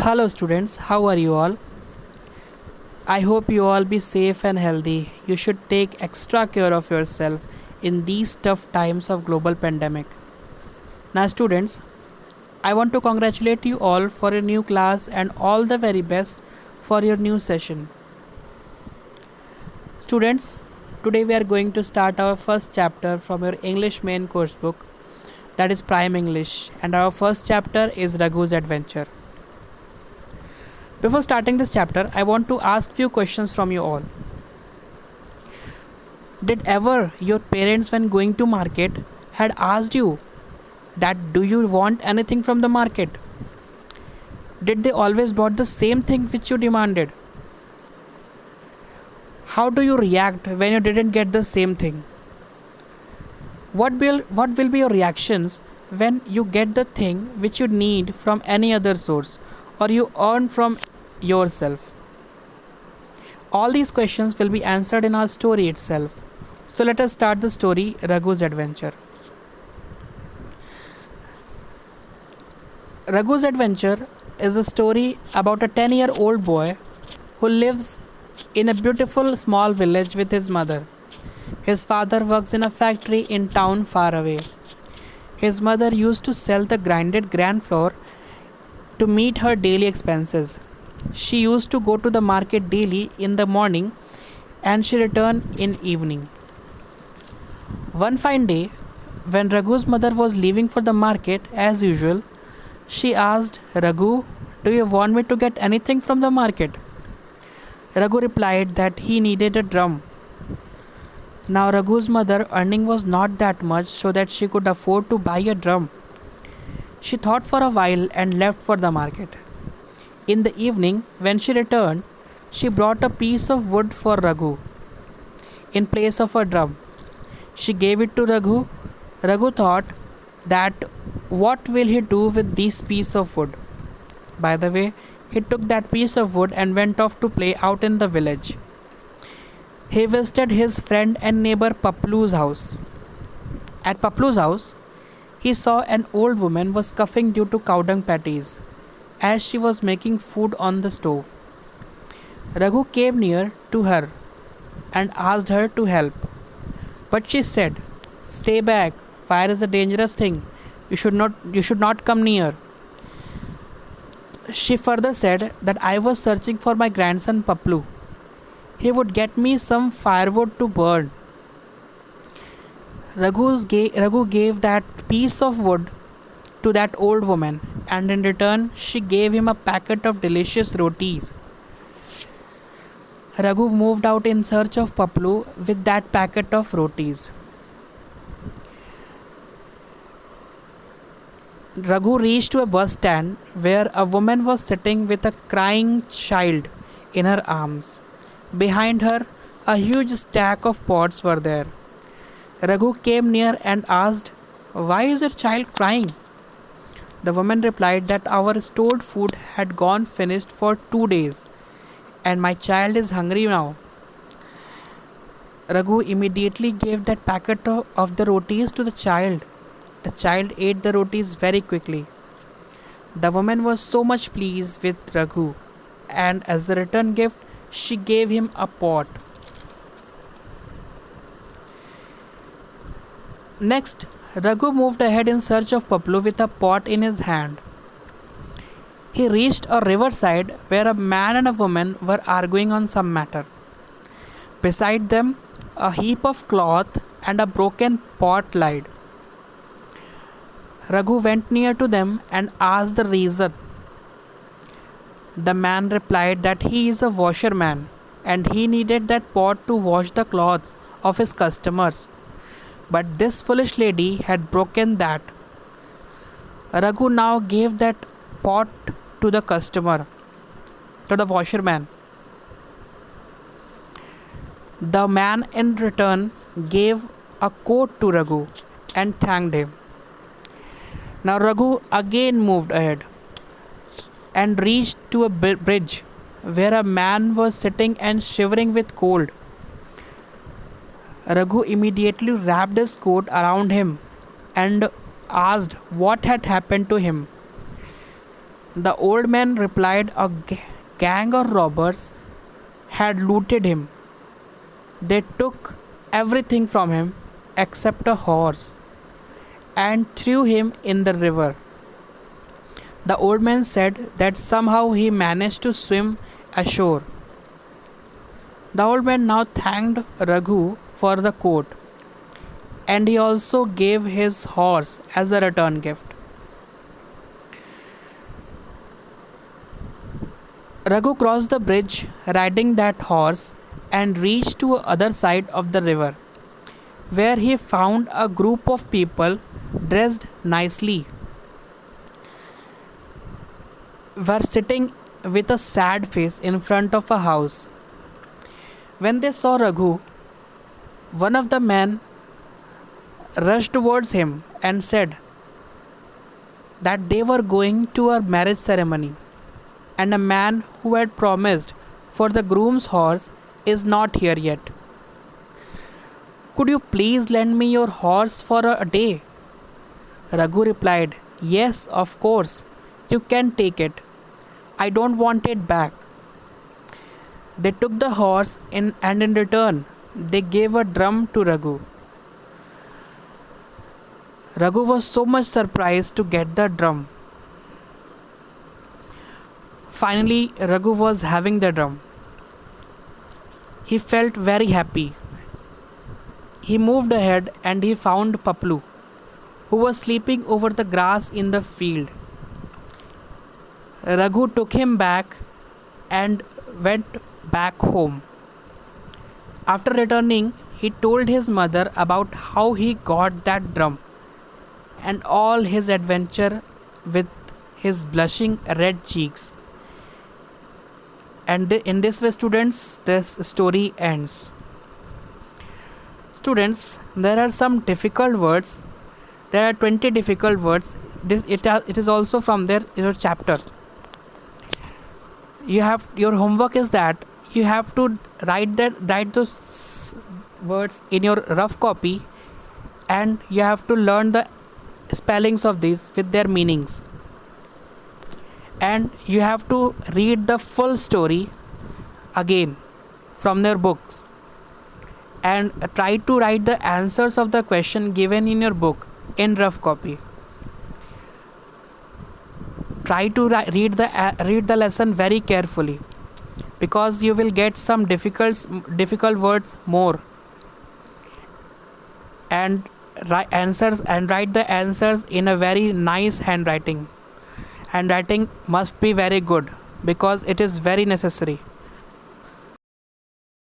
Hello students, how are you all? I hope you all be safe and healthy. You should take extra care of yourself in these tough times of global pandemic. Now students, I want to congratulate you all for your new class and all the very best for your new session. Students, today we are going to start our first chapter from your English main course book, that is Prime English, and our first chapter is Raghu's Adventure. Before starting this chapter, I want to ask few questions from you all. Did ever your parents when going to market had asked you that do you want anything from the market? Did they always bought the same thing which you demanded? How do you react when you didn't get the same thing? What will be your reactions when you get the thing which you need from any other source or you earn from yourself? All these questions will be answered in our story itself. So let us start the story Raghu's Adventure. Raghu's Adventure is a story about a 10-year-old boy who lives in a beautiful small village with his mother. His father works in a factory in town far away. His mother used to sell the grinded gram flour to meet her daily expenses. She used to go to the market daily in the morning and she returned in evening. One fine day, when Raghu's mother was leaving for the market as usual, she asked Raghu, "Do you want me to get anything from the market?" Raghu replied that he needed a drum. Now Raghu's mother earning was not that much so that she could afford to buy a drum. She thought for a while and left for the market. In the evening, when she returned, she brought a piece of wood for Raghu in place of a drum. She gave it to Raghu. Raghu thought that what will he do with this piece of wood? By the way, he took that piece of wood and went off to play out in the village. He visited his friend and neighbor Paplu's house. At Paplu's house, he saw an old woman was coughing due to cow dung patties as she was making food on the stove. Raghu came near to her and asked her to help. But she said, "Stay back, fire is a dangerous thing. You should not come near." She further said that I was searching for my grandson Paplu. He would get me some firewood to burn. Raghu gave that piece of wood to that old woman, and in return she gave him a packet of delicious rotis. Raghu moved out in search of Paplu with that packet of rotis. Raghu reached to a bus stand where a woman was sitting with a crying child in her arms. Behind her, a huge stack of pots were there. Raghu came near and asked, "Why is your child crying?" The woman replied that our stored food had gone finished for 2 days and my child is hungry now. Raghu immediately gave that packet of the rotis to the child. The child ate the rotis very quickly. The woman was so much pleased with Raghu, and as the return gift, she gave him a pot. Next, Raghu moved ahead in search of Paplu with a pot in his hand. He reached a riverside where a man and a woman were arguing on some matter. Beside them, a heap of cloth and a broken pot lied. Raghu went near to them and asked the reason. The man replied that he is a washerman and he needed that pot to wash the clothes of his customers. But this foolish lady had broken that. Raghu now gave that pot to the customer, to the washerman. The man in return gave a coat to Raghu and thanked him. Now Raghu again moved ahead and reached to a bridge where a man was sitting and shivering with cold. Raghu immediately wrapped his coat around him and asked what had happened to him. The old man replied, a gang of robbers had looted him. They took everything from him except a horse and threw him in the river. The old man said that somehow he managed to swim ashore. The old man now thanked Raghu for the coat, and he also gave his horse as a return gift. Raghu crossed the bridge riding that horse and reached to the other side of the river, where he found a group of people dressed nicely were sitting with a sad face in front of a house. When they saw Raghu, one of the men rushed towards him and said that they were going to a marriage ceremony, and a man who had promised for the groom's horse is not here yet. Could you please lend me your horse for a day? Raghu replied, yes, of course, you can take it. I don't want it back. They took the horse and in return they gave a drum to Raghu. Raghu was so much surprised to get the drum. Finally, Raghu was having the drum. He felt very happy. He moved ahead and he found Paplu, who was sleeping over the grass in the field. Raghu took him back and went back home. After returning, he told his mother about how he got that drum and all his adventure with his blushing red cheeks. And in this way, students, this story ends. Students, there are some difficult words. There are 20 difficult words. It is also from your chapter. Your homework is that you have to write those words in your rough copy, and you have to learn the spellings of these with their meanings. And you have to read the full story again from their books and try to write the answers of the question given in your book in rough copy. Try to read the lesson very carefully, because you will get some difficult words more, and write the answers in a very nice handwriting. Handwriting must be very good because it is very necessary.